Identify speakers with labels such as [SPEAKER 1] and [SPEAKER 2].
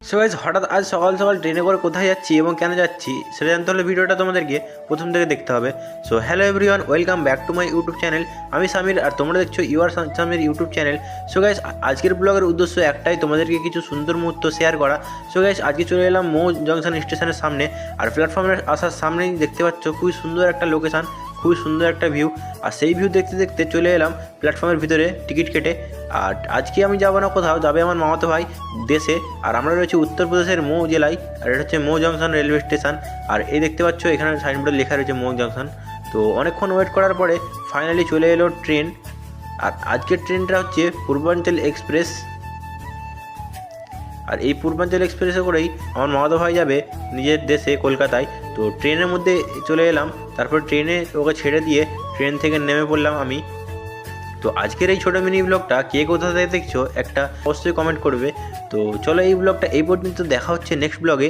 [SPEAKER 1] So guys, হঠাৎ আজ সকাল সকাল ট্রেনে করে কোথায় যাচ্ছি এবং কেন যাচ্ছি সেটা জানতে হলে ভিডিওটা তোমাদেরকে প্রথম থেকে দেখতে হবে। So hello everyone, welcome back to my YouTube channel. আমি সামির আর তোমরা দেখছো your Samir YouTube channel. So guys, আজকের ব্লগের উদ্দেশ্য একটাই, তোমাদেরকে কিছু সুন্দর মুহূর্ত শেয়ার করা। সো গাইস, আজকে চলে এলাম মৌ জংশন স্টেশনের সামনে। আর প্ল্যাটফর্মের আসার সামনেই দেখতে পাচ্ছ খুবই সুন্দর একটা লোকেশান, খুবই সুন্দর একটা ভিউ। আর সেই ভিউ দেখতে দেখতে চলে এলাম প্ল্যাটফর্মের ভিতরে টিকিট কেটে। আর আজকে আমি যাবো না কোথাও, যাবে আমার মামাতো ভাই দেশে। আর আমরা রয়েছি উত্তরপ্রদেশের মৌ জেলায়, আর এটা হচ্ছে মৌ জংশন রেলওয়ে স্টেশন। আর এই দেখতে পাচ্ছ এখানে সাইনবোর্ডে লেখা রয়েছে মৌ জংশন। তো অনেকক্ষণ ওয়েট করার পরে ফাইনালি চলে এলো ট্রেন। আর আজকের ট্রেনটা হচ্ছে পূর্বাঞ্চল এক্সপ্রেস। আর এই পূর্বাঞ্চল এক্সপ্রেসে করেই আমার মামাতো ভাই যাবে নিজের দেশে কলকাতায়। তো ট্রেনের মধ্যে চলে এলাম, তারপর ট্রেনে ওকে ছেড়ে দিয়ে ট্রেন থেকে নেমে পড়লাম আমি। তো আজকের এই ছোটো মিনি ব্লগটা কে কোথা থেকে দেখছো একটা অবশ্যই কমেন্ট করবে। তো চলো এই ব্লগটা এই পর্যন্ত, দেখা হচ্ছে নেক্সট ব্লগে।